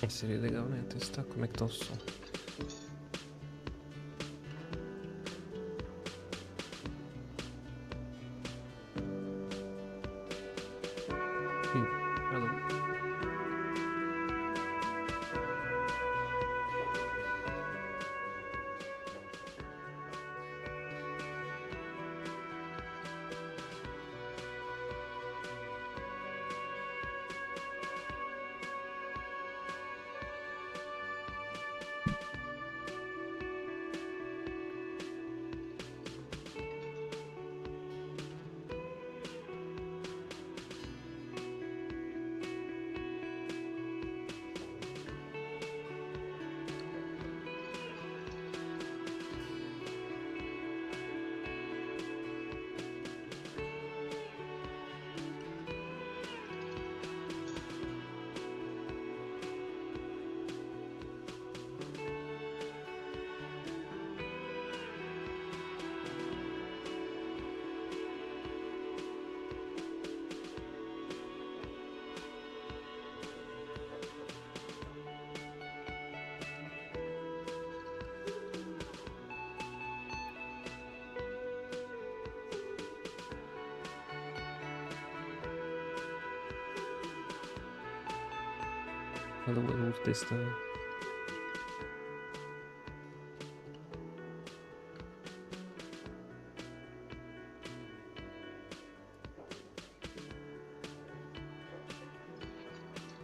Seria legal, né? Testar como é que tá o som. Ih, alô? Alô, alô, testando.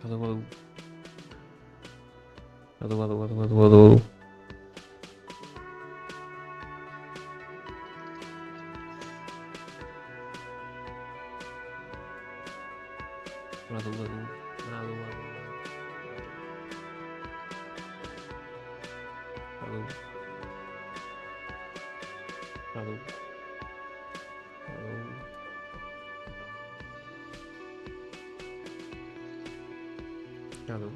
Alô, alô. Alô, alô, alô, alô, alô. Alô, alô, alô, alô, alô, alô, alô, alô.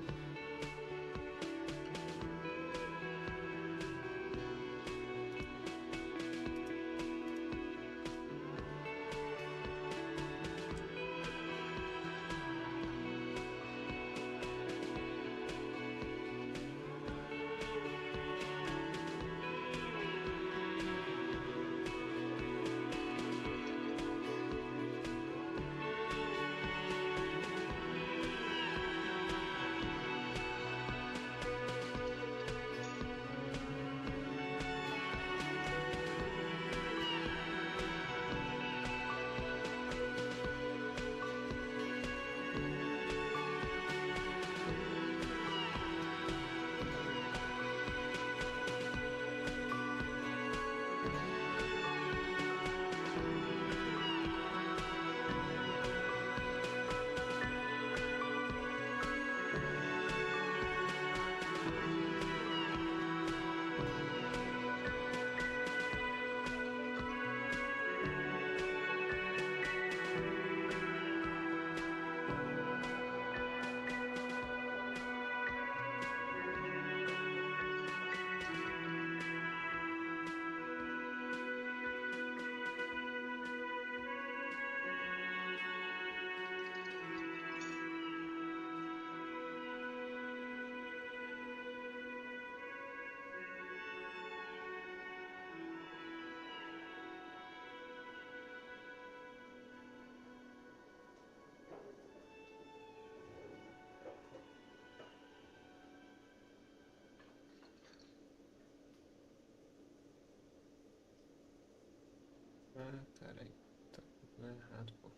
Ah, caralho. Tá tudo errado, pô.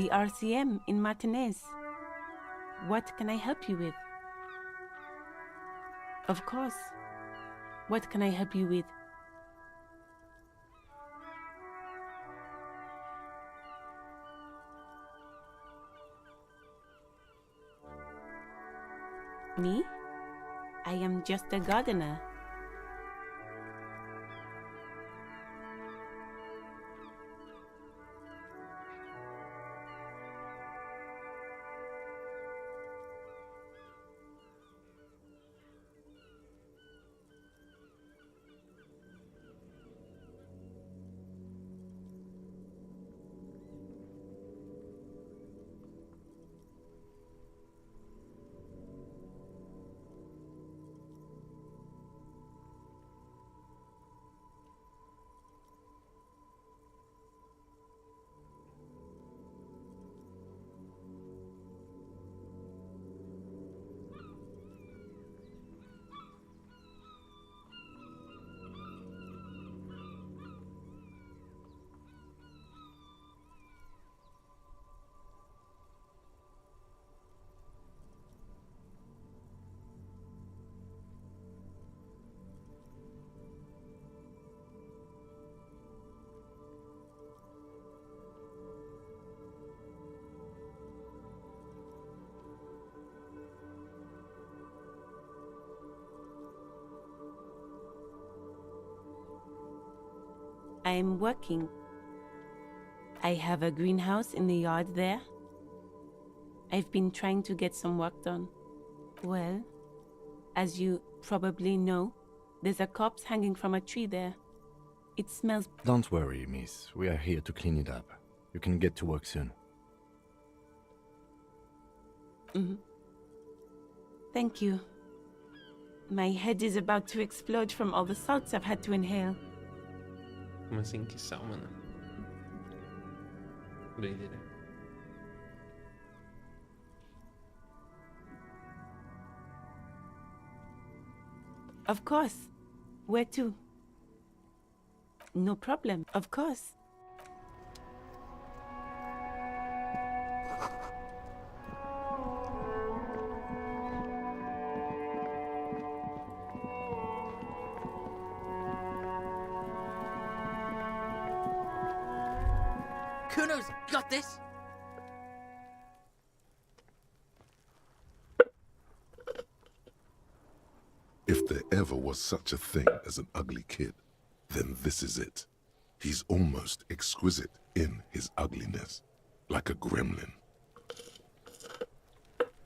the RCM in Martinez. What can I help you with? Of course. What can I help you with? Me? I am just a gardener. I am working. I have a greenhouse in the yard there. I've been trying to get some work done. Well, as you probably know, there's a corpse hanging from a tree there. It smells... Don't worry, miss. We are here to clean it up. You can get to work soon. Thank you. My head is about to explode from all the salts I've had to inhale. Como assim, que sal, mano? Doideira. Of course. Where to? No problem. Of course. Kuno's got this! If there ever was such a thing as an ugly kid, then this is it. He's almost exquisite in his ugliness, like a gremlin.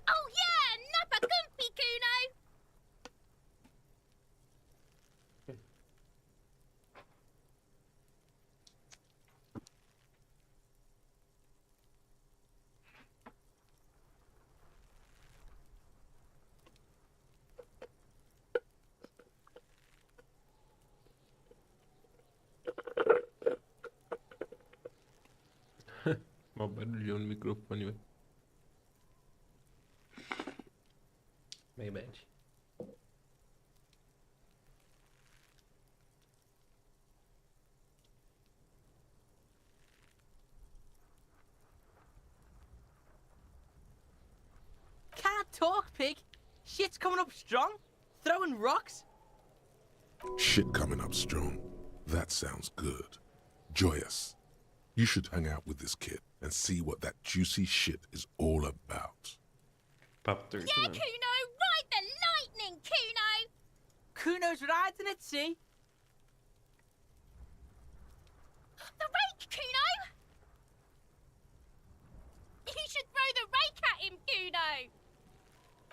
Oh yeah, nappa gumpy, Kuno! Mó barulhão no microfone, velho. My bad. Can't talk, pig! Shit's coming up strong! Throwing rocks! Shit coming up strong. That sounds good. Joyous. You should hang out with this kid and see what that juicy shit is all about. Papo torto, Yeah, mano. Kuno! Ride the lightning, Kuno! Kuno's riding at sea! The rake, Kuno! You should throw the rake at him, Kuno!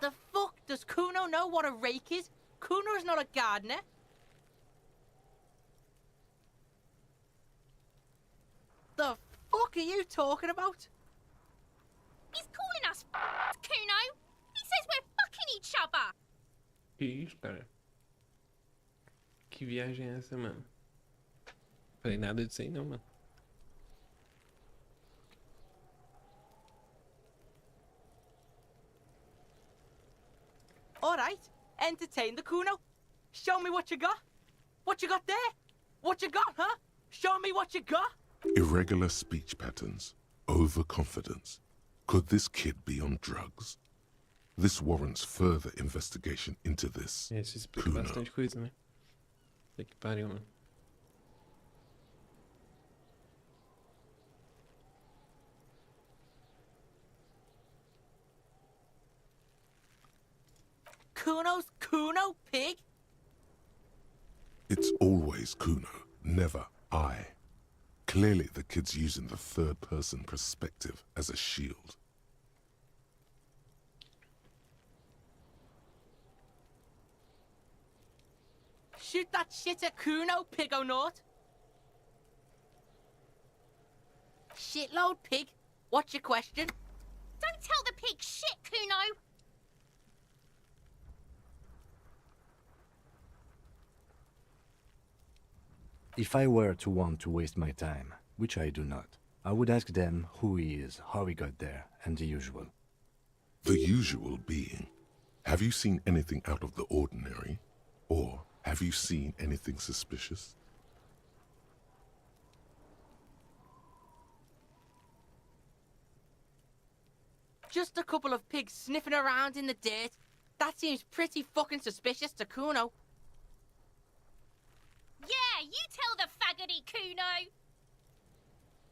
The fuck does Kuno know what a rake is? Kuno's not a gardener! The fuck are you talking about? He's calling us Kuno! He says we're fucking each other! Que isso, cara? Que viagem é essa, mano? Falei nada disso aí não, mano. Alright, entertain the Kuno. Show me what you got. What you got there? What you got, huh? Show me what you got. Irregular speech patterns, overconfidence. Could this kid be on drugs? This warrants further investigation into this. Isso explica Kuno. bastante coisa, né? Puta que pariu, mano. Kuno's Kuno, pig? It's always Kuno, never I. Clearly the kid's using the third-person perspective as a shield. Shoot that shit at Kuno, pig o' naught. Shitload, pig. What's your question? Don't tell the pig shit, Kuno. If I were to want to waste my time, which I do not, I would ask them who he is, how he got there, and the usual. The usual being, have you seen anything out of the ordinary? Or have you seen anything suspicious? Just a couple of pigs sniffing around in the dirt. That seems pretty fucking suspicious to Kuno. Yeah, you tell the faggoty, Kuno.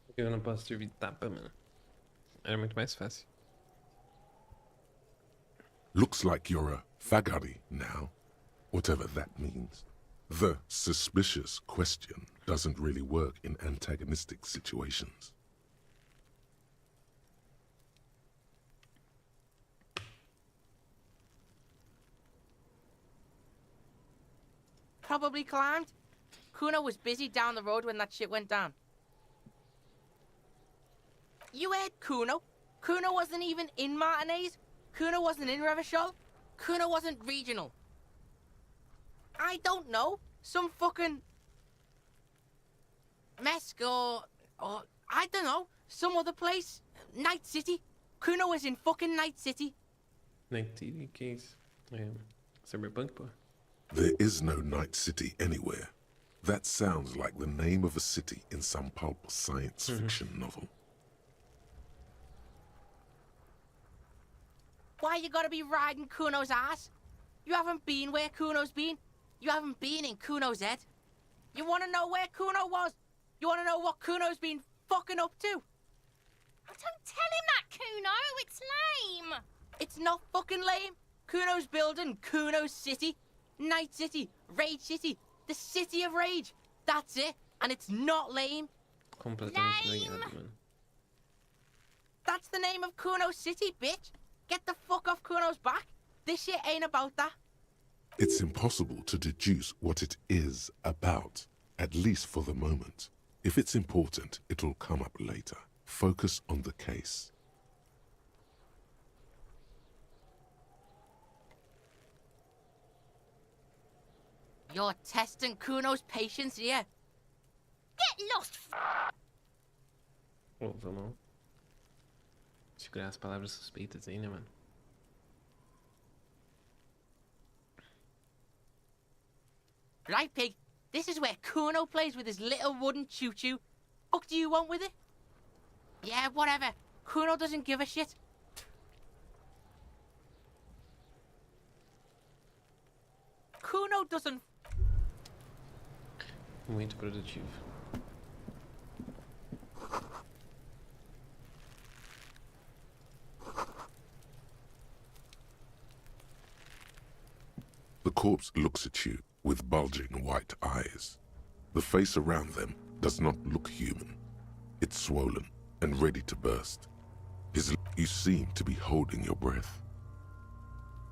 Porque eu não posso servir de tapa, mano. Era muito mais fácil. Looks like you're a fagari now, whatever that means. The suspicious question doesn't really work in antagonistic situations. Probably climbed. Kuno was busy down the road when that shit went down. You heard Kuno? Kuno wasn't even in Martinez. Kuno wasn't in Revachol. Kuno wasn't regional. I don't know. Some fucking... Mesk or I don't know. Some other place. Night City. Kuno was in fucking Night City. Night City, que é isso? É Cyberpunk, pô. There is no Night City anywhere. That sounds like the name of a city in some pulp science fiction novel. Why you gotta be riding Kuno's ass? You haven't been where Kuno's been. You haven't been in Kuno's head. You wanna know where Kuno was? You wanna know what Kuno's been fucking up to? Oh, don't tell him that, Kuno. It's lame. It's not fucking lame. Kuno's building Kuno's city. Night City, Rage City, the City of Rage. That's it. And it's not lame. Completamente Lame. ligado, mano. That's the name of Kuno's city, bitch. Get the fuck off Kuno's back. This shit ain't about that. It's impossible to deduce what it is about, at least for the moment. If it's important, it'll come up later. Focus on the case. You're testing Kuno's patience here. Get lost, Ô, vamos segurar as palavras suspeitas aí, né, mano? Right, pig. This is where Kuno plays with his little wooden choo-choo. Fuck do you want with it? Yeah, whatever. Kuno doesn't give a shit. Kuno doesn't... Muito produtivo. The corpse looks at you with bulging white eyes. The face around them does not look human. It's swollen and ready to burst. You seem to be holding your breath.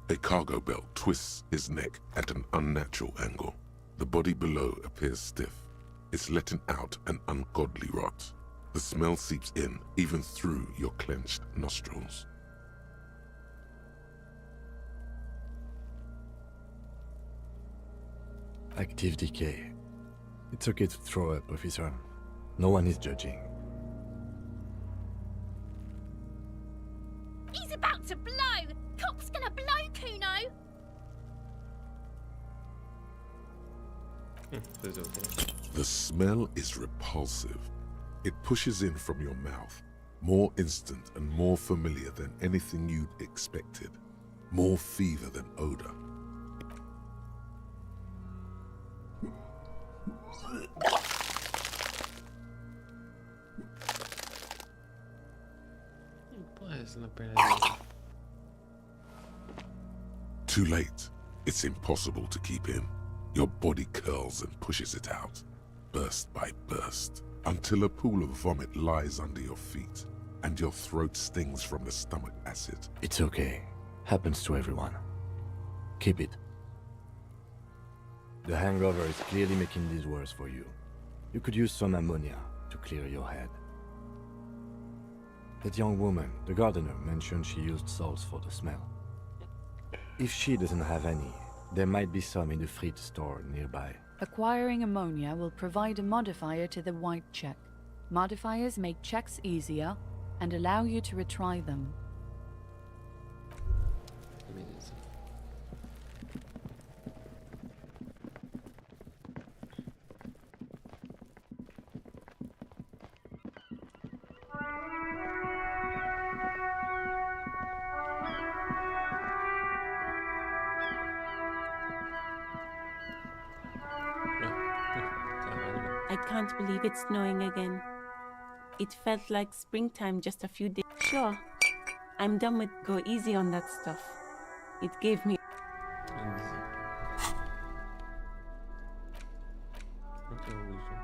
A cargo belt twists his neck at an unnatural angle. The body below appears stiff. It's letting out an ungodly rot. The smell seeps in even through your clenched nostrils. Active decay. It's okay to throw up, officer. No one is judging. He's about to blow. Cop's gonna blow, Kuno. There's okay. The smell is repulsive. It pushes in from your mouth, More instant and more familiar than anything you'd expected. More fever than odor. Porra, essa na perna dele. Too late. It's impossible to keep in. Your body curls and pushes it out, burst by burst, until a pool of vomit lies under your feet, and your throat stings from the stomach acid. It's okay. Happens to everyone. Keep it. The hangover is clearly making this worse for you. You could use some ammonia to clear your head. That young woman, the gardener, mentioned she used salts for the smell. If she doesn't have any, there might be some in the fridge store nearby. Acquiring ammonia will provide a modifier to the white check. Modifiers make checks easier and allow you to retry them. Beleza. Caralho. I can't believe it's snowing again. It felt like springtime just a few days. Sure, I'm done with go easy on that stuff. It gave me. Onde é o uso?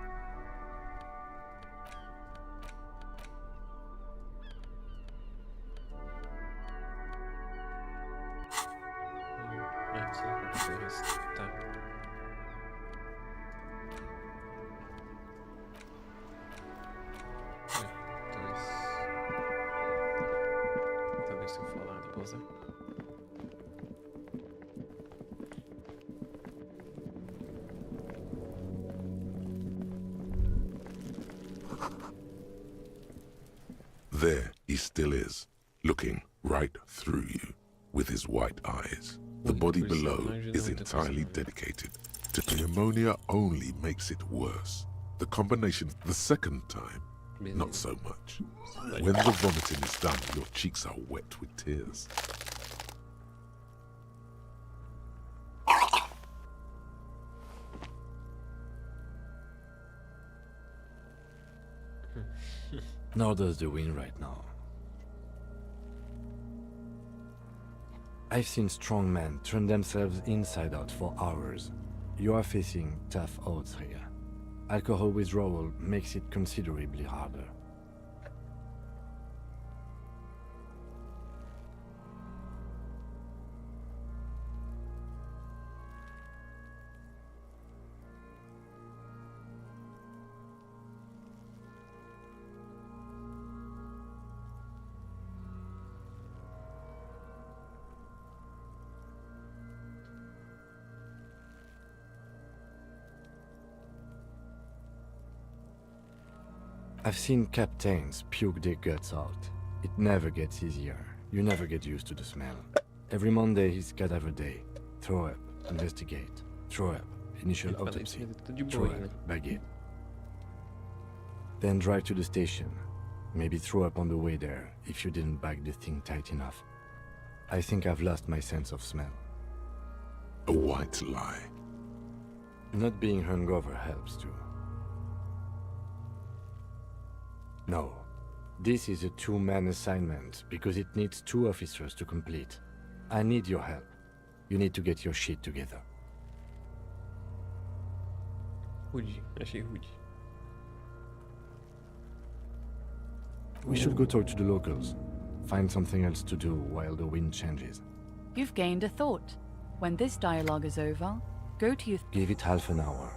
Será que eu consigo restar? Talvez se eu for lá depois. There he still is, looking right through you with his white eyes. The body below is entirely dedicated to the ammonia only makes it worse. The combination the second time, not so much. When the vomiting is done, your cheeks are wet with tears. Nor does the wind right now. I've seen strong men turn themselves inside out for hours. You are facing tough odds here. Alcohol withdrawal makes it considerably harder. I've seen captains puke their guts out. It never gets easier. You never get used to the smell. Every Monday is cadaver day. Throw up, investigate. Throw up, initial autopsy. Throw up, baguette. Then drive to the station. Maybe throw up on the way there if you didn't bag the thing tight enough. I think I've lost my sense of smell. A white lie. Not being hungover helps too. No. This is a two-man assignment because it needs 2 officers to complete. I need your help. You need to get your shit together. Rude, achei rude. We should go talk to the locals. Find something else to do while the wind changes. You've gained a thought. When this dialogue is over, go to your... Give it half an hour.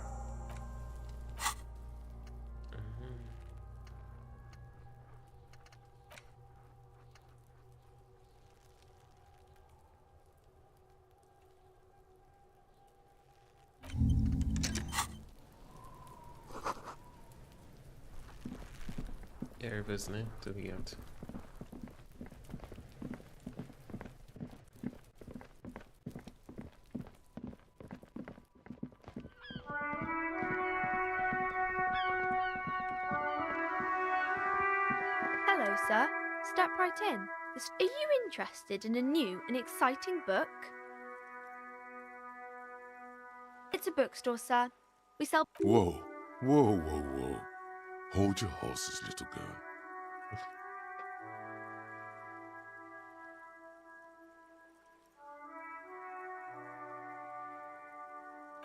Ervas, né? Tô ligado. Hello, sir. Step right in. Are you interested in a new and exciting book? It's a bookstore, sir. We sell... Whoa, whoa, whoa, whoa. Hold your horses, little girl.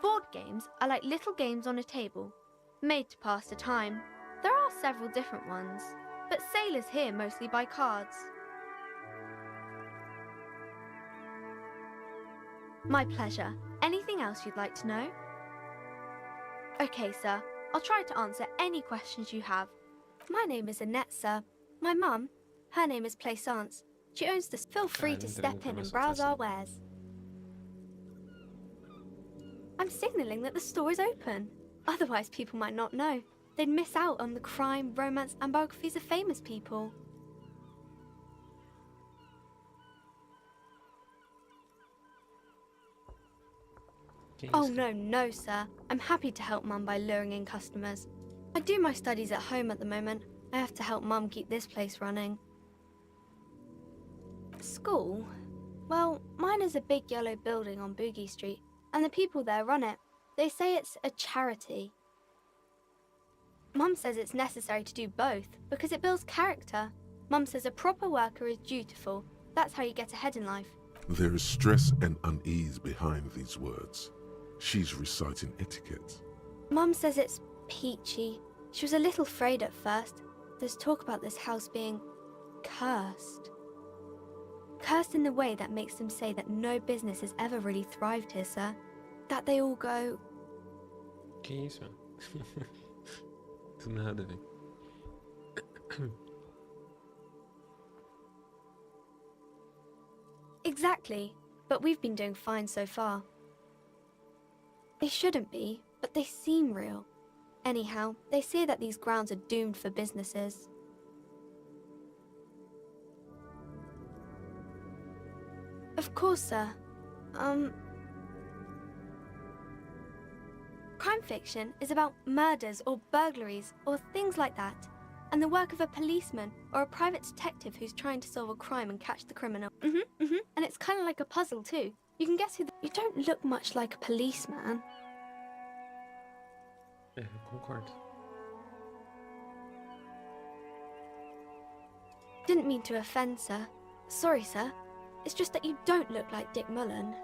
Board games are like little games on a table, made to pass the time. There are several different ones, but sailors here mostly buy cards. My pleasure. Anything else you'd like to know? Okay, sir. I'll try to answer any questions you have. My name is Annette, sir. My mum, her name is Plaisance. She owns this. Feel free to step in and browse our wares. I'm signalling that the store is open. Otherwise, people might not know. They'd miss out on the crime, romance, and biographies of famous people. Oh, no, sir. I'm happy to help Mum by luring in customers. I do my studies at home at the moment. I have to help Mum keep this place running. School? Well, mine is a big yellow building on Boogie Street, and the people there run it. They say it's a charity. Mum says it's necessary to do both because it builds character. Mum says a proper worker is dutiful. That's how you get ahead in life. There is stress and unease behind these words. She's reciting etiquette. Mum says it's peachy. She was a little afraid at first. There's talk about this house being cursed. Cursed in the way that makes them say that no business has ever really thrived here, sir. That they all go... Que isso, mano? Do nada, velho. Exactly, but we've been doing fine so far. They shouldn't be, but they seem real. Anyhow, they say that these grounds are doomed for businesses. Of course, sir. Crime fiction is about murders or burglaries or things like that, and the work of a policeman or a private detective who's trying to solve a crime and catch the criminal. And it's kind of like a puzzle too. You can guess who You don't look much like a policeman. É, eu concordo. Didn't mean to offend, sir. Sorry, sir. It's just that you don't look like Dick Mullen.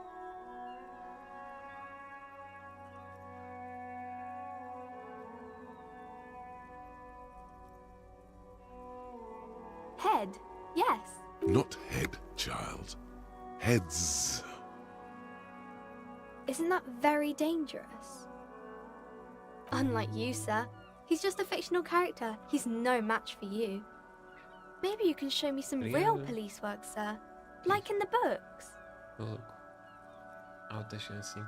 Head, yes. Not head, child. Heads. Isn't that very dangerous? Unlike you, sir. He's just a fictional character. He's no match for you. Maybe you can show me some real police work, sir. Like in the books. Ô, louco. Alta chance, hein?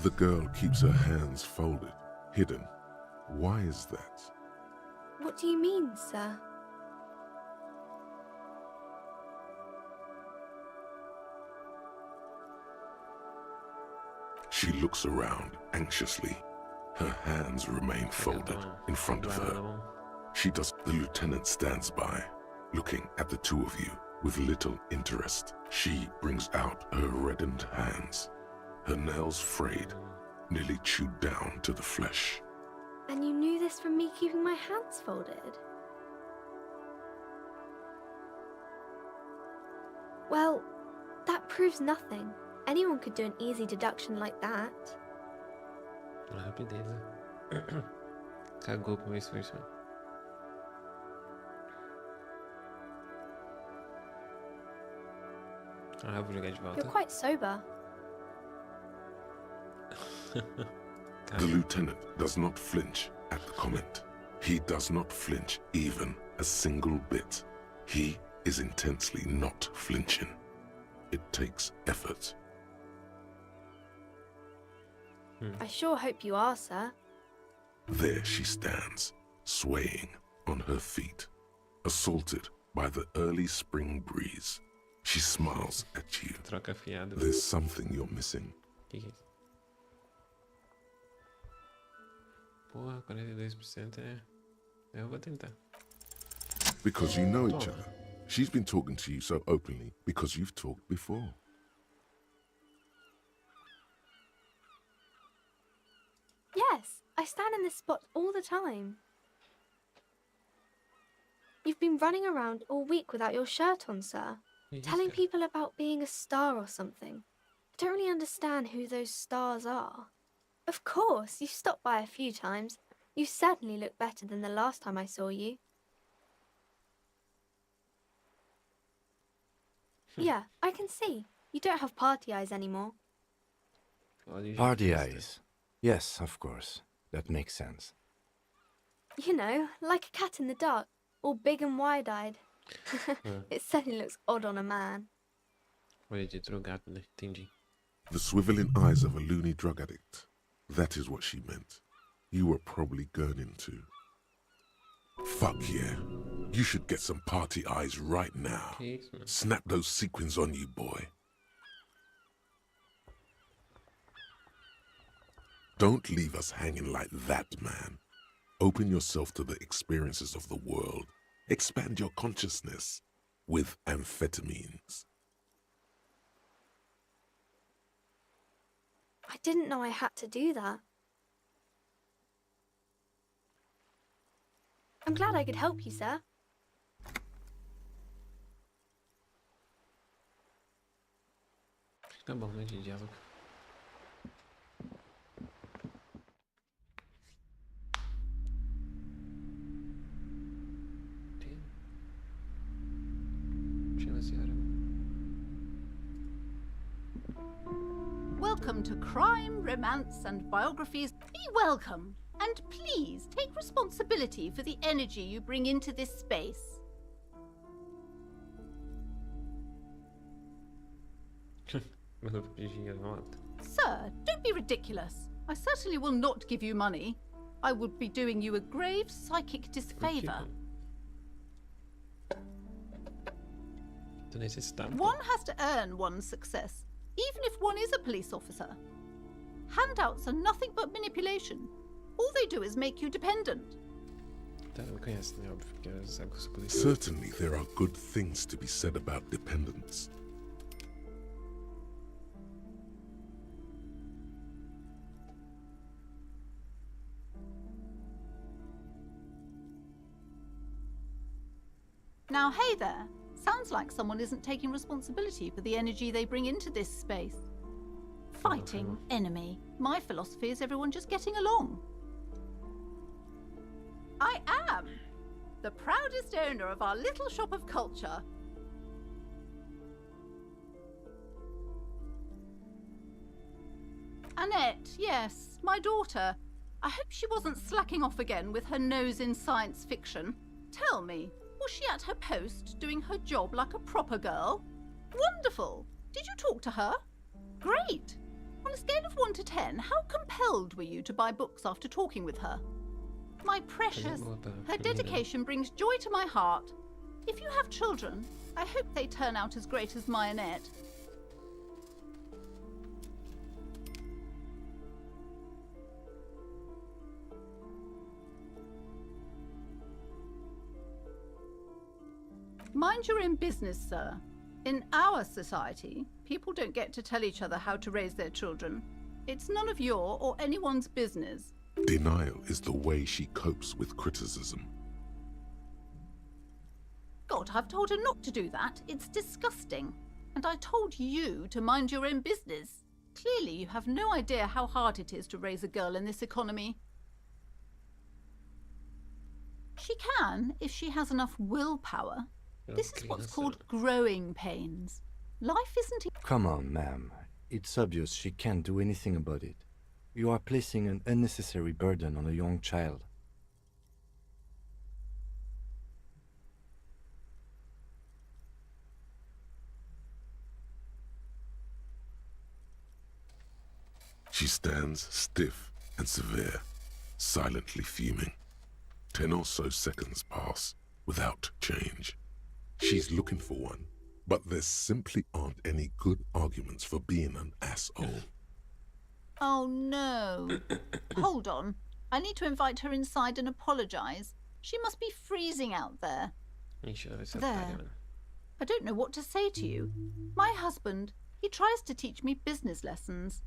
The girl keeps her hands folded, hidden. Why is that? What do you mean, sir? She looks around anxiously. Her hands remain folded in front of her. She does. The lieutenant stands by, looking at the two of you with little interest. She brings out her reddened hands, her nails frayed, nearly chewed down to the flesh. And you knew this from me keeping my hands folded? Well, that proves nothing. Anyone could do an easy deduction like that. Na rapidez, né? Cagou pro meu esforço. Ah, vou jogar de volta. You're quite sober. The lieutenant does not flinch at the comment. He does not flinch even a single bit. He is intensely not flinching. It takes effort. I sure hope you are, sir. There she stands, swaying on her feet, assaulted by the early spring breeze. She smiles at you. Troca fiado. There's something you're missing. Que é isso? Porra, 42% é. Eu vou tentar. Because you know each other. She's been talking to you so openly because you've talked before. Yes, I stand in this spot all the time. You've been running around all week without your shirt on, sir. Telling people about being a star or something. I don't really understand who those stars are. Of course, you've stopped by a few times. You certainly look better than the last time I saw you. Yeah, I can see. You don't have party eyes anymore. Party eyes. Yes, of course. That makes sense. You know, like a cat in the dark, all big and wide-eyed. It certainly looks odd on a man. Olha de drogado, né? Entendi. The swiveling eyes of a loony drug addict. That is what she meant. You were probably gurning too. Fuck yeah. You should get some party eyes right now. Que isso, mano? Snap those sequins on you, boy. Don't leave us hanging like that, man. Open yourself to the experiences of the world. Expand your consciousness with amphetamines. I didn't know I had to do that. I'm glad I could help you, sir. Tá bom, né, de diálogo. Chega, senhora. Welcome to Crime, Romance and Biographies. Be welcome, and please take responsibility for the energy you bring into this space. Mandou pedir dinheiro na lata. Sir, don't be ridiculous. I certainly will not give you money. I would be doing you a grave psychic disfavor. Tô necessitando. One has to earn one's success, even if one is a police officer. Handouts are nothing but manipulation. All they do is make you dependent. Tá, não conhece, né? Óbvio, porque ela sabe que eu sou policial. Certainly there are good things to be said about dependence. Now, hey there. Sounds like someone isn't taking responsibility for the energy they bring into this space. Fighting enemy. My philosophy is everyone just getting along. I am the proudest owner of our little shop of culture. Annette, yes, my daughter. I hope she wasn't slacking off again with her nose in science fiction. Tell me, was she at her post, doing her job like a proper girl? Wonderful! Did you talk to her? Great! On a scale of 1 to 10, how compelled were you to buy books after talking with her? My precious, her dedication brings joy to my heart. If you have children, I hope they turn out as great as my Annette. Mind your own business, sir. In our society, people don't get to tell each other how to raise their children. It's none of your or anyone's business. Denial is the way she copes with criticism. God, I've told her not to do that. It's disgusting. And I told you to mind your own business. Clearly, you have no idea how hard it is to raise a girl in this economy. She can, if she has enough willpower. This is what's called growing pains. Life isn't... Come on, ma'am. It's obvious she can't do anything about it. You are placing an unnecessary burden on a young child. She stands stiff and severe, silently fuming. 10 or so seconds pass without change. She's looking for one, but there simply aren't any good arguments for being an asshole. Oh no. Hold on. I need to invite her inside and apologise. She must be freezing out there. Ixi, ela vai ser There. otária, mano. I don't know what to say to you. My husband, he tries to teach me business lessons.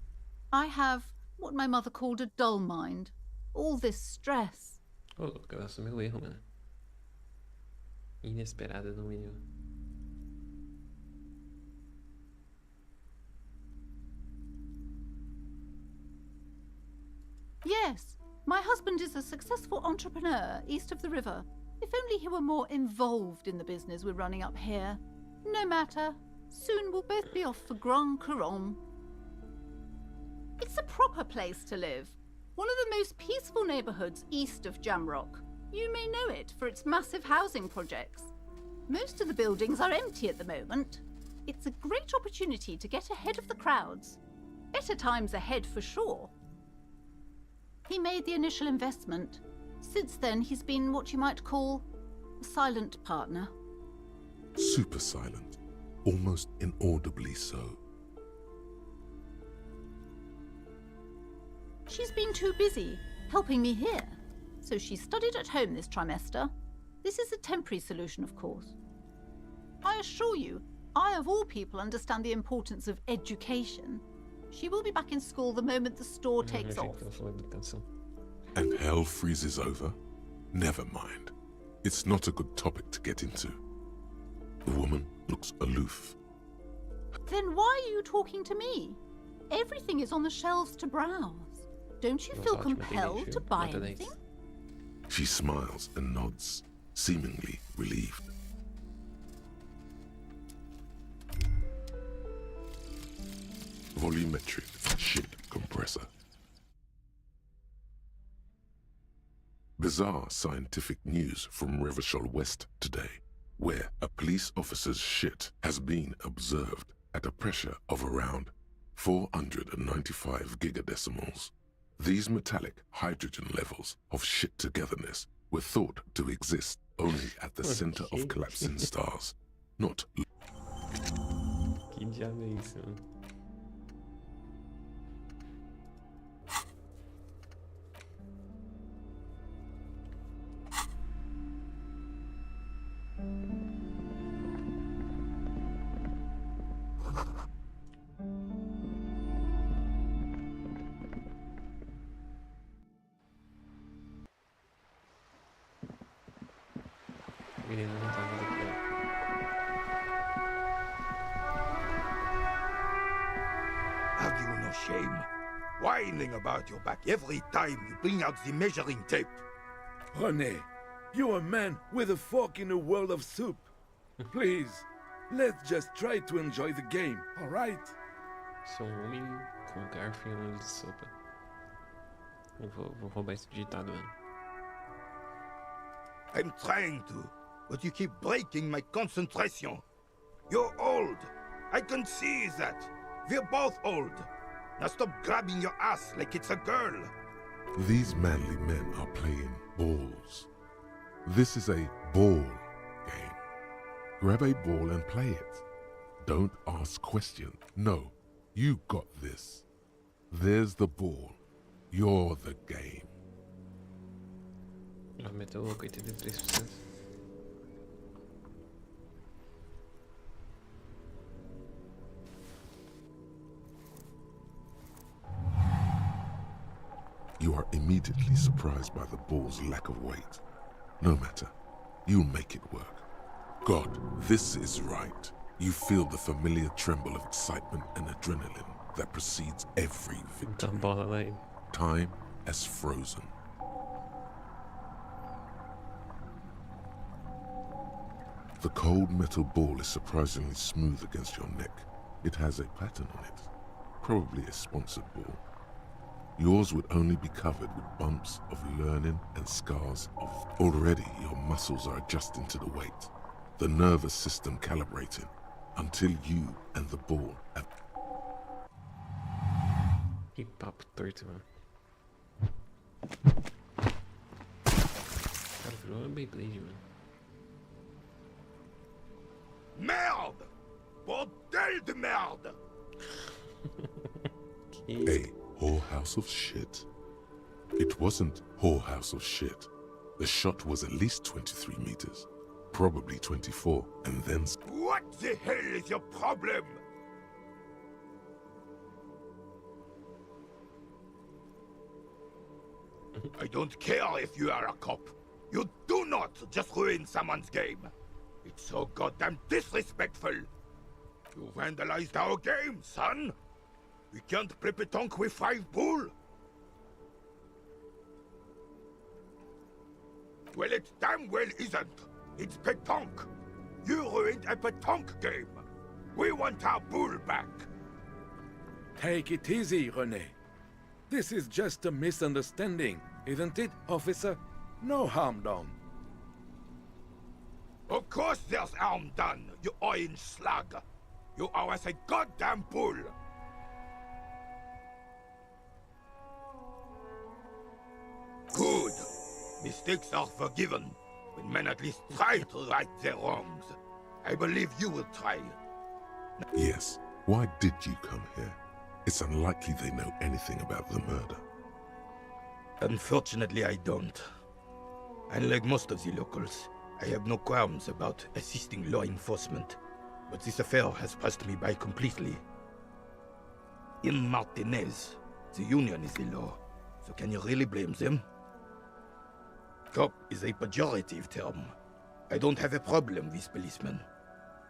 I have what my mother called a dull mind. All this stress. Ô, louco, ela assumiu o erro, mano. Inesperada no mínimo. Yes, my husband is a successful entrepreneur east of the river. If only he were more involved in the business we're running up here. No matter. Soon we'll both be off for Grand Couronne. It's a proper place to live. One of the most peaceful neighbourhoods east of Jamrock. You may know it for its massive housing projects. Most of the buildings are empty at the moment. It's a great opportunity to get ahead of the crowds. Better times ahead for sure. He made the initial investment. Since then, he's been what you might call a silent partner. Super silent, almost inaudibly so. She's been too busy helping me here, so she studied at home this trimester. This is a temporary solution, of course. I assure you, I of all people understand the importance of education. She will be back in school the moment the store takes off. And hell freezes over? Never mind. It's not a good topic to get into. The woman looks aloof. Then why are you talking to me? Everything is on the shelves to browse. Don't you feel compelled to buy anything? She smiles and nods, seemingly relieved. Volumetric shit compressor. Bizarre scientific news from Revachol West today, where a police officer's shit has been observed at a pressure of around 495 gigadecimals. These metallic hydrogen levels of shit togetherness were thought to exist only at the center of collapsing stars, not... Que diabo é isso, mano? Ele não tá vindo aqui. Have you no shame? Whining about your back every time you bring out the measuring tape. René, you're a man with a fork in a world of soup. Please, let's just try to enjoy the game, alright? Sou homem com garfo e olho de sopa. Eu vou roubar esse ditado, mano. I'm trying to, but you keep breaking my concentration. You're old. I can see that. We're both old. Now stop grabbing your ass like it's a girl. These manly men are playing balls. This is a ball game. Grab a ball and play it. Don't ask questions. No, you got this. There's the ball. You're the game. Já meteu o louco, 83%. You are immediately surprised by the ball's lack of weight. No matter, you'll make it work. God, this is right. You feel the familiar tremble of excitement and adrenaline that precedes every victory. Então bola lá aí. Time has frozen. The cold metal ball is surprisingly smooth against your neck. It has a pattern on it, probably a sponsored ball. Yours would only be covered with bumps of learning and scars of... Already your muscles are adjusting to the weight, the nervous system calibrating, until you and the ball have... Que papo torto, mano. Cara, virou uma Beyblade, mano. Merde! Bordel de merde! A whorehouse of shit. It wasn't whorehouse of shit. The shot was at least 23 meters, probably 24, and then... What the hell is your problem? I don't care if you are a cop. You do not just ruin someone's game. It's so goddamn disrespectful. You vandalized our game, son. We can't play pétanque with 5 bull. Well, it damn well isn't. It's pétanque. You ruined a pétanque game. We want our bull back. Take it easy, René. This is just a misunderstanding, isn't it, officer? No harm done. Of course there's harm done, you orange slug. You owe us a goddamn bull. Good. Mistakes are forgiven when men at least try to right their wrongs. I believe you will try. Yes, why did you come here? It's unlikely they know anything about the murder. Unfortunately, I don't. Unlike most of the locals, I have no qualms about assisting law enforcement. But this affair has passed me by completely. In Martinez, the union is the law, so can you really blame them? Cop is a pejorative term. I don't have a problem with policemen.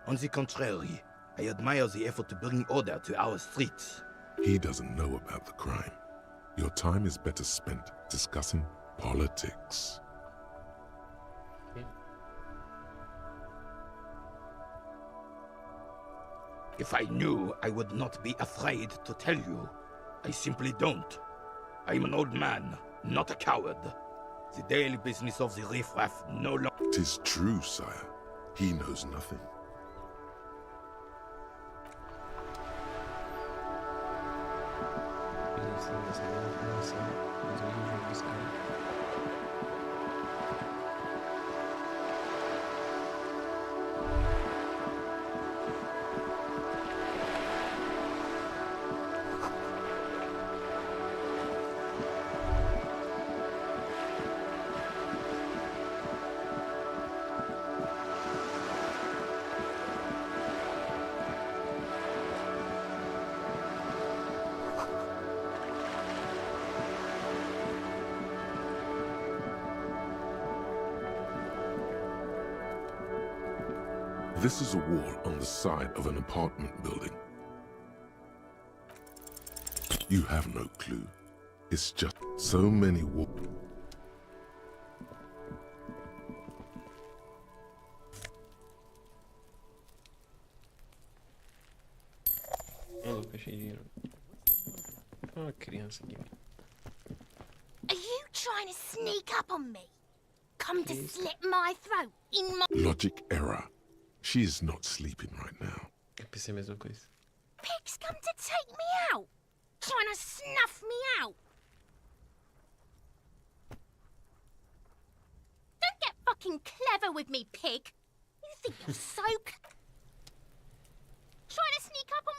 On the contrary, I admire the effort to bring order to our streets. He doesn't know about the crime. Your time is better spent discussing politics. If I knew, I would not be afraid to tell you. I simply don't. I'm an old man, not a coward. The daily business of the riffraff no longer... 'Tis true, sire. He knows nothing. This is a wall on the side of an apartment building. You have no clue. It's just so many walls. Maluco, achei dinheiro. Olha uma criança aqui. Are you trying to sneak up on me? Come to slit my throat in my... Logic error. She is not sleeping right now. Eu pensei a mesma coisa. Pig's come to take me out. Trying to snuff me out. Don't get fucking clever with me, pig. You think you're so... Trying to sneak up on...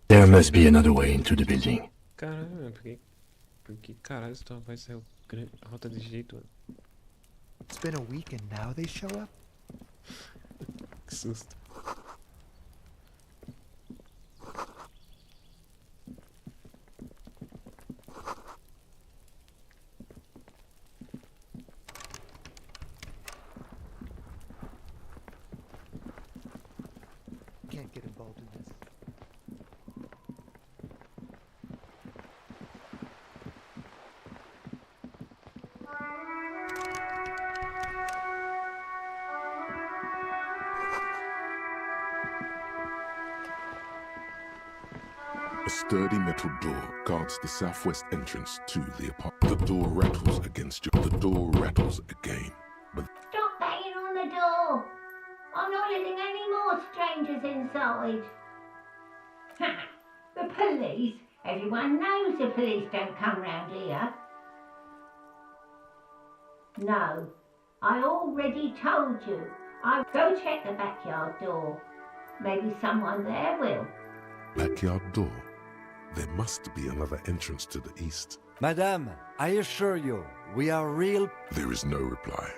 There must be another way into the building. Caramba, por que caralho essa tua voz saiu rota desse jeito, mano? It's been a week and now they show up? Que susto. Can't get involved in this. A sturdy metal door guards the southwest entrance to the apartment. The door rattles against you. The door rattles again. But Stop banging on the door! I'm not letting any more strangers inside. The police? Everyone knows the police don't come round here. No, I already told you. I go check the backyard door. Maybe someone there will. Backyard door. There must be another entrance to the east. Madame, I assure you, we are real... There is no reply.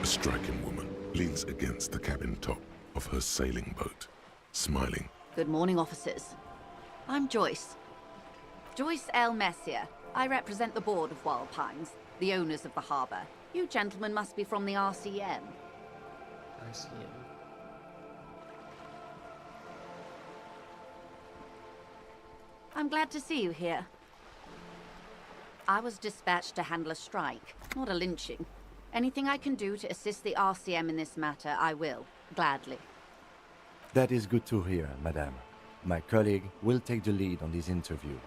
A striking woman leans against the cabin top of her sailing boat, smiling. Good morning, officers. I'm Joyce. Joyce L. Messier. I represent the board of Wild Pines, the owners of the harbour. You gentlemen must be from the RCM. RCM. I'm glad to see you here. I was dispatched to handle a strike, not a lynching. Anything I can do to assist the RCM in this matter, I will, gladly. That is good to hear, Madame. My colleague will take the lead on this interview.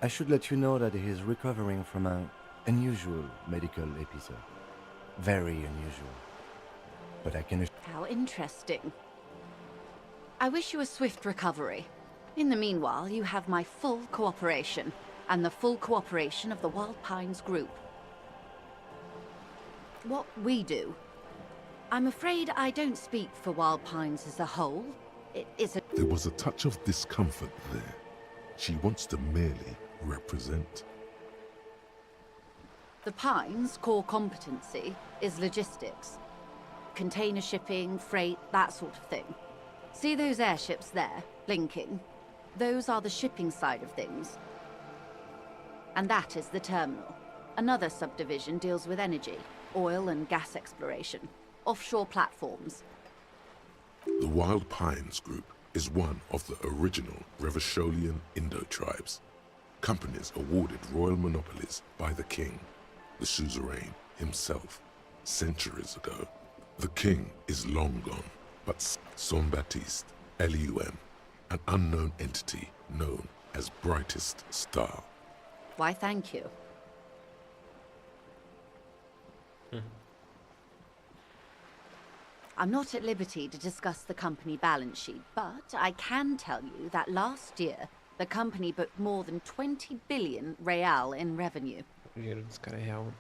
I should let you know that he is recovering from an unusual medical episode. Very unusual. But I can... How interesting. I wish you a swift recovery. In the meanwhile, you have my full cooperation, and the full cooperation of the Wild Pines group. What we do. I'm afraid I don't speak for Wild Pines as a whole. It is a... There was a touch of discomfort there. She wants to merely represent. The Pines' core competency is logistics. Container shipping, freight, that sort of thing. See those airships there, blinking? Those are the shipping side of things. And that is the terminal. Another subdivision deals with energy, oil and gas exploration, offshore platforms. The Wild Pines Group is one of the original Revacholian Indo tribes. Companies awarded royal monopolies by the king, the suzerain himself, centuries ago. The king is long gone, but Saint-Baptiste, Elysim, an unknown entity known as Brightest Star. Why, thank you. I'm not at liberty to discuss the company balance sheet, but I can tell you that last year, the company booked more than 20 billion real in revenue. O dinheiro dos caras é real.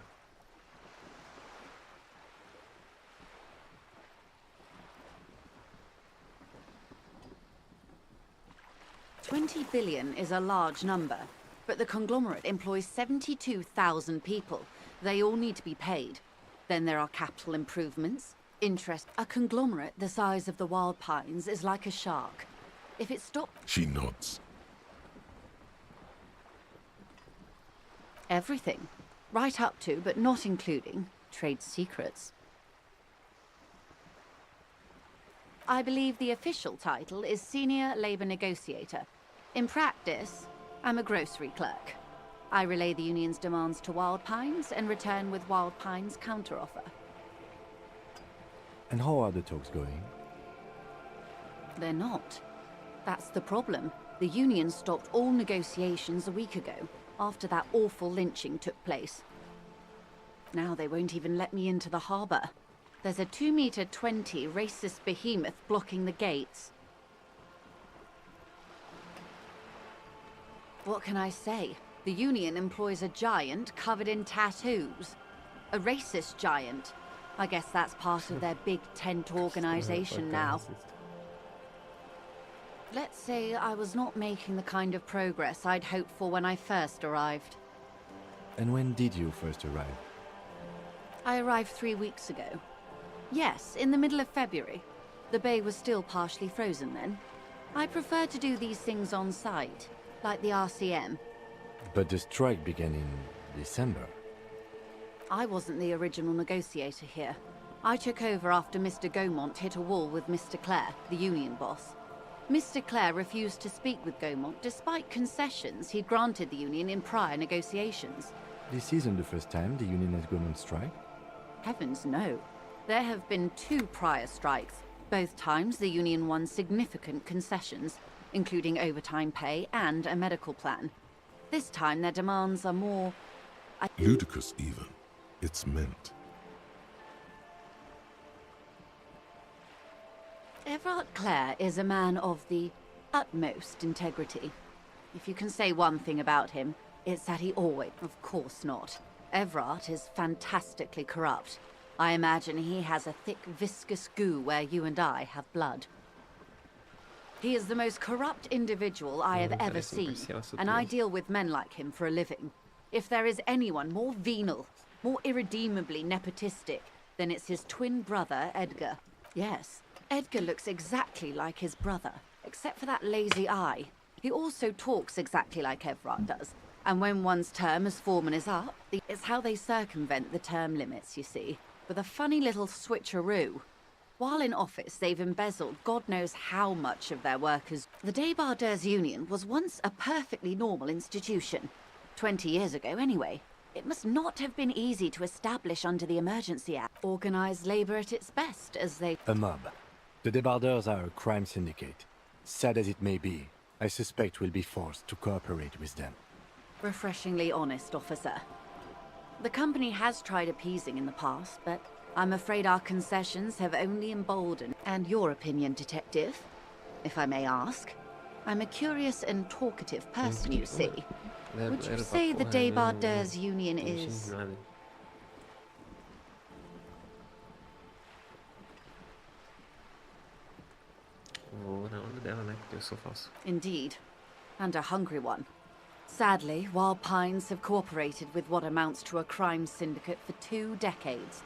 20 billion is a large number, but the conglomerate employs 72,000 people. They all need to be paid. Then there are capital improvements, interest. A conglomerate the size of the Wild Pines is like a shark. If it stops... She nods. Everything. Right up to, but not including, trade secrets. I believe the official title is Senior Labor Negotiator. In practice, I'm a grocery clerk. I relay the union's demands to Wild Pines and return with Wild Pines' counteroffer. And how are the talks going? They're not. That's the problem. The union stopped all negotiations a week ago, after that awful lynching took place. Now they won't even let me into the harbour. There's a 2-meter-20 racist behemoth blocking the gates. What can I say? The union employs a giant covered in tattoos. A racist giant. I guess that's part of their big tent organization now. Let's say I was not making the kind of progress I'd hoped for when I first arrived. And when did you first arrive? I arrived 3 weeks ago. Yes, in the middle of February. The bay was still partially frozen then. I prefer to do these things on site, like the RCM. But the strike began in December. I wasn't the original negotiator here. I took over after Mr. Gaumont hit a wall with Mr. Clare, the union boss. Mr. Clare refused to speak with Gaumont despite concessions he'd granted the union in prior negotiations. This isn't the first time the union has gone on strike? Heavens no. There have been 2 prior strikes. Both times the union won significant concessions, including overtime pay and a medical plan. This time their demands are more... Ludicrous even. It's meant. Everard Clare is a man of the utmost integrity. If you can say one thing about him, it's that he always... Of course not. Evrart is fantastically corrupt. I imagine he has a thick, viscous goo where you and I have blood. He is the most corrupt individual I have ever seen, and I deal with men like him for a living. If there is anyone more venal, more irredeemably nepotistic, then it's his twin brother, Edgar. Yes, Edgar looks exactly like his brother, except for that lazy eye. He also talks exactly like Evrart does. And when one's term as foreman is up, it's how they circumvent the term limits, you see, with a funny little switcheroo. While in office, they've embezzled God knows how much of their workers. The Débardeurs Union was once a perfectly normal institution. 20 years ago, anyway. It must not have been easy to establish under the Emergency Act. Organized labor at its best, as they... A mob. The Débardeurs are a crime syndicate. Sad as it may be, I suspect we'll be forced to cooperate with them. Refreshingly honest, officer. The company has tried appeasing in the past, but I'm afraid our concessions have only emboldened. And your opinion, detective, if I may ask? I'm a curious and talkative person, you see. Would you say the Débardeurs Union is... Indeed, and a hungry one. Sadly, Wild Pines have cooperated with what amounts to a crime syndicate for 2 decades.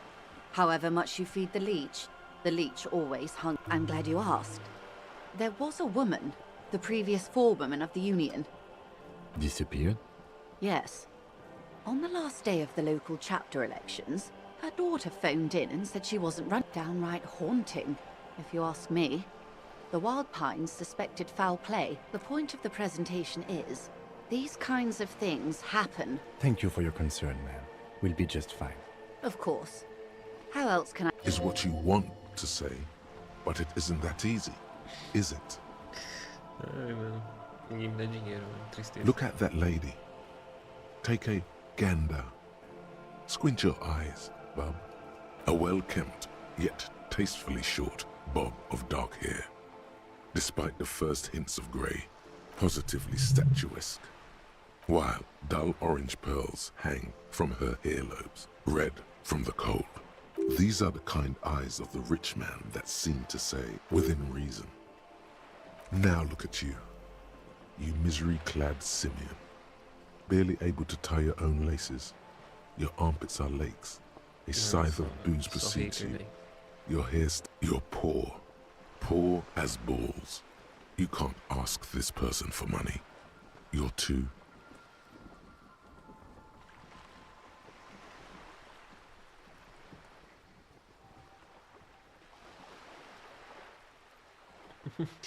However much you feed the leech always hung. I'm glad you asked. There was a woman, the previous forewoman of the Union. Disappeared? Yes. On the last day of the local chapter elections, her daughter phoned in and said she wasn't run. Downright haunting, if you ask me. The Wild Pines suspected foul play. The point of the presentation is, these kinds of things happen. Thank you for your concern, ma'am. We'll be just fine. Of course. How else can I... Is what you want to say, but it isn't that easy, is it? Look at that lady. Take a gander. Squint your eyes, bub. A well-kempt, yet tastefully short bob of dark hair. Despite the first hints of grey, positively statuesque. While dull orange pearls hang from her earlobes, red from the cold. These are the kind eyes of the rich man that seem to say, within reason. Now look at you, you misery-clad simian, barely able to tie your own laces. Your armpits are lakes, a scythe of booze precedes you. Your hair, you're poor, poor as balls. You can't ask this person for money. You're too...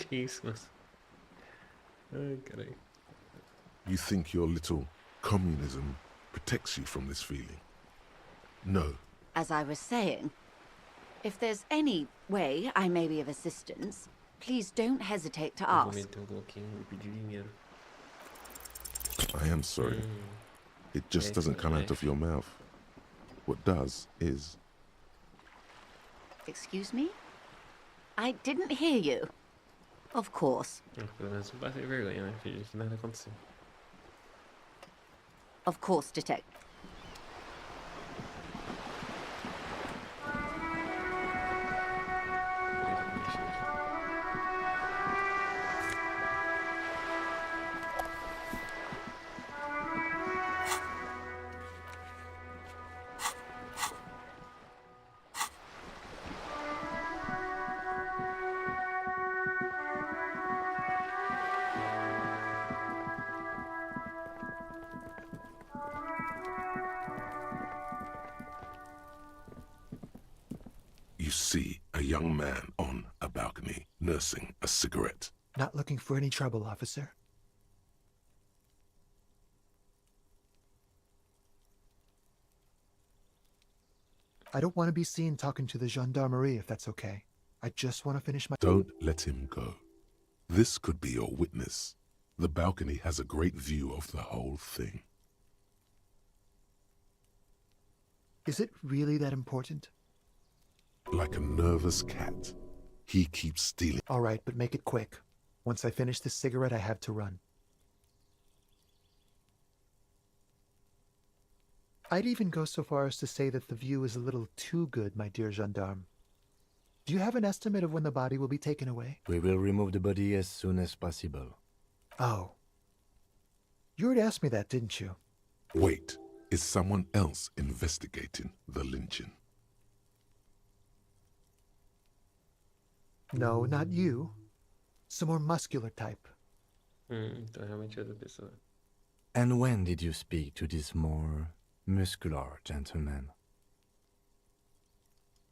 Jesus. Ai, carai. You think your little communism protects you from this feeling? No. As I was saying, if there's any way I may be of assistance, please don't hesitate to ask. I am sorry. It just doesn't come out of your mouth. What does is... Excuse me? I didn't hear you. Of course. Of course, detective. You see a young man on a balcony nursing a cigarette. Not looking for any trouble, officer. I don't want to be seen talking to the gendarmerie, if that's okay. I just want to finish my... Don't let him go. This could be your witness. The balcony has a great view of the whole thing. Is it really that important? Like a nervous cat, he keeps stealing. All right, but make it quick. Once I finish this cigarette, I have to run. I'd even go so far as to say that the view is a little too good, my dear gendarme. Do you have an estimate of when the body will be taken away? We will remove the body as soon as possible. Oh. You already asked me that, didn't you? Wait, is someone else investigating the lynching? No, not you. Some more muscular type. Então realmente é outra pessoa. And when did you speak to this more muscular gentleman?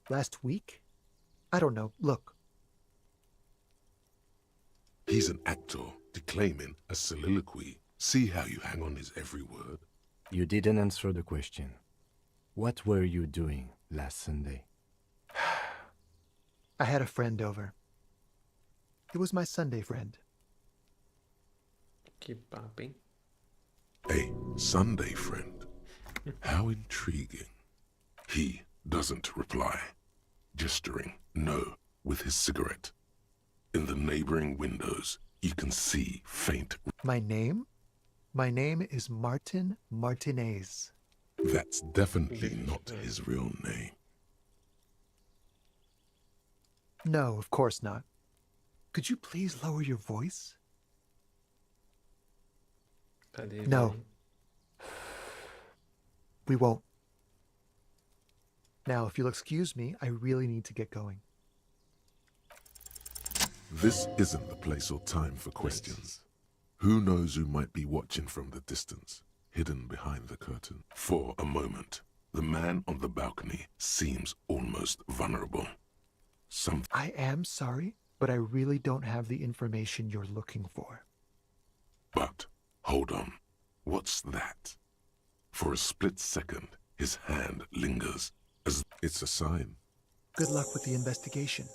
Last week? I don't know. Look. He's an actor declaiming a soliloquy. See how you hang on his every word? You didn't answer the question. What were you doing last Sunday? I had a friend over. It was my Sunday friend. Que papo, hein? A Sunday friend. How intriguing. He doesn't reply, gesturing no with his cigarette. In the neighboring windows, you can see faint... My name? My name is Martin Martinez. That's definitely not his real name. No, of course not. Could you please lower your voice? No. We won't. Now, if you'll excuse me, I really need to get going. This isn't the place or time for questions. Who knows who might be watching from the distance, hidden behind the curtain? For a moment, the man on the balcony seems almost vulnerable. I am sorry, but I really don't have the information you're looking for. But, hold on. What's that? For a split second, his hand lingers, as it's a sign. Good luck with the investigation.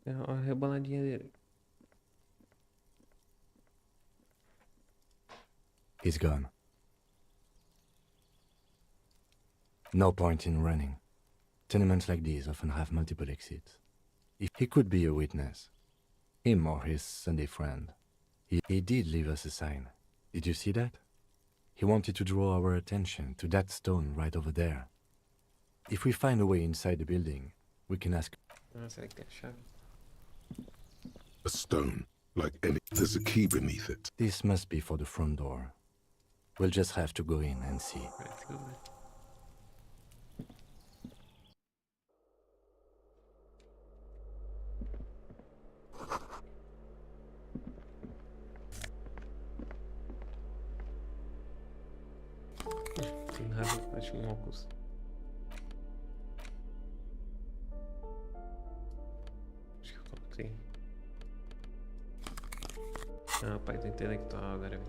A reboladinha dele. He's gone. No point in running. Tenements like these often have multiple exits. If he could be a witness, him or his Sunday friend. He did leave us a sign. Did you see that? He wanted to draw our attention to that stone right over there. If we find a way inside the building, we can ask... Será que tem a chave? A stone, like any... There's a key beneath it. This must be for the front door. We'll just have to go in and see. Let's go. Tem nada, acho óculos. Acho que eu coloquei. Ah, pai do intelectual agora.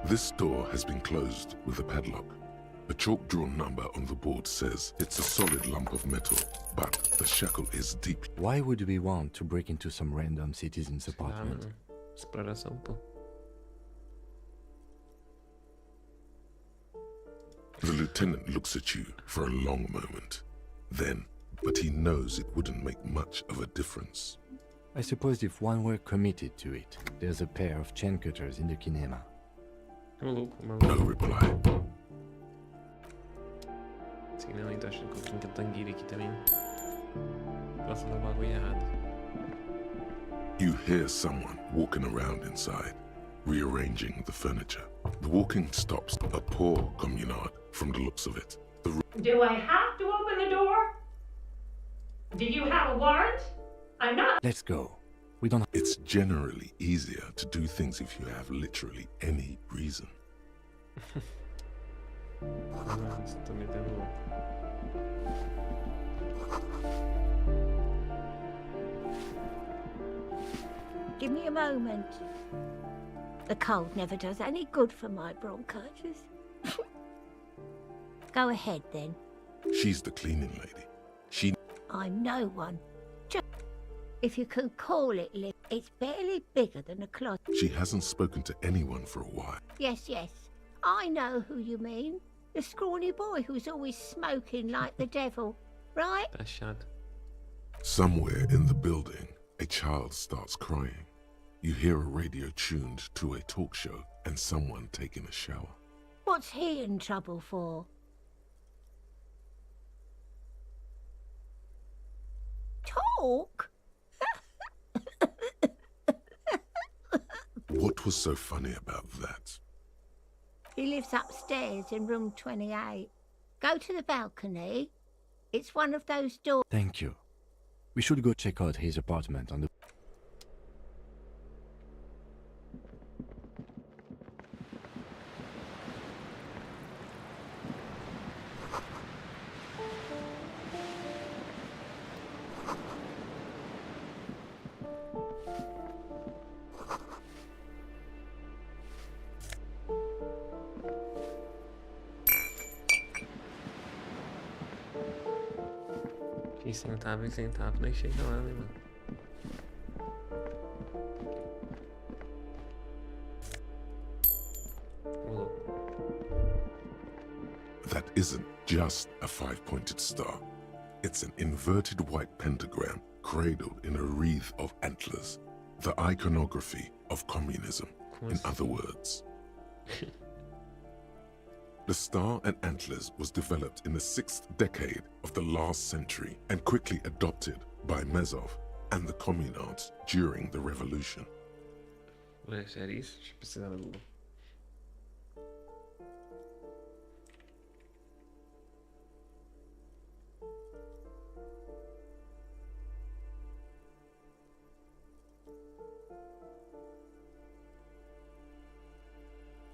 This door has been closed with a padlock. A chalk-drawn number on the board says it's a solid lump of metal, but the shackle is deep. Why would we want to break into some random citizen's apartment? Exploração, pô. The lieutenant looks at you for a long moment. Then, but he knows it wouldn't make much of a difference. I suppose if one were committed to it, there's a pair of chain cutters in the kinema. No reply. Sim, não, então acho que eu tinha que tanguir aqui também. Posso dar bagulho errado. You hear someone walking around inside, rearranging the furniture. The walking stops, a poor communard from the looks of it. Do I have to open the door? Do you have a warrant? I'm not... Let's go. We don't... It's generally easier to do things if you have literally any reason. Estou metendo louco. Give me a moment. The cold never does any good for my bronchitis. Go ahead, then. She's the cleaning lady. I'm no one. Just, if you can call it live, it's barely bigger than a closet. She hasn't spoken to anyone for a while. Yes, yes. I know who you mean. The scrawny boy who's always smoking like the devil, right? Taxado. Somewhere in the building, a child starts crying. You hear a radio tuned to a talk show and someone taking a shower. What's he in trouble for? Talk? What was so funny about that? He lives upstairs in room 28. Go to the balcony. It's one of those doors. Thank you. We should go check out his apartment on the... Quem sentava e sentava nem chega lá, né, mano? Ô, louco. That isn't just a five-pointed star. It's an inverted white pentagram cradled in a wreath of antlers. The iconography of communism, in other words. The star and antlers was developed in the 6th decade of the last century and quickly adopted by Mezov and the communards during the revolution. Ué, sério isso? Deixa eu pesquisar no Google.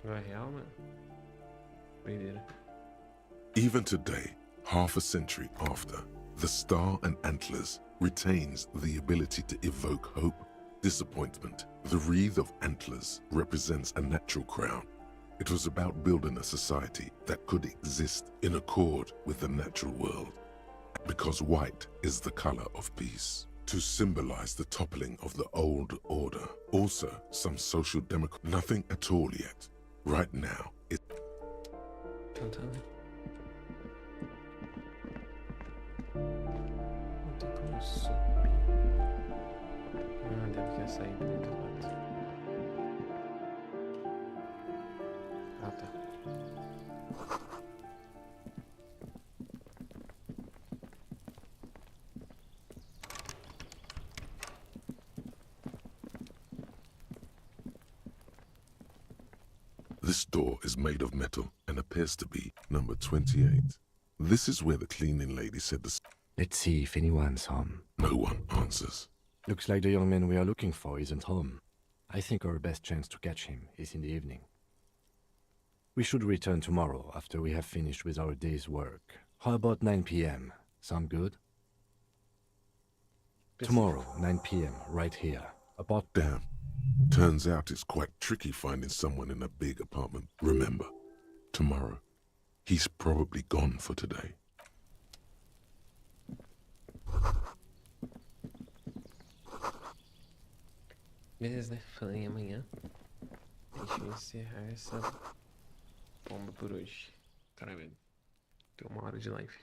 Não é real, mano? Doideira. Even today, half a century after, the star and antlers retains the ability to evoke hope, disappointment. The wreath of antlers represents a natural crown. It was about building a society that could exist in accord with the natural world. Because white is the color of peace. To symbolize the toppling of the old order. Also, some social democrat. Nothing at all yet. Right now, it. Então tá, né? Não tem como subir. Ah, deve que é sair por dentro do mato. Ah, tá. This door is made of metal and appears to be number 28. This is where the cleaning lady said the... Let's see if anyone's home. No one answers. Looks like the young man we are looking for isn't home. I think our best chance to catch him is in the evening. We should return tomorrow after we have finished with our day's work. How about 9 p.m.? Sound good? Tomorrow, 9 p.m., right here. About... Damn. Turns out it's quite tricky finding someone in a big apartment. Remember, tomorrow, he's probably gone for today. Beleza, né? Falei amanhã. Deixa eu encerrar essa bomba por hoje. Caralho, deu 1 hora de live.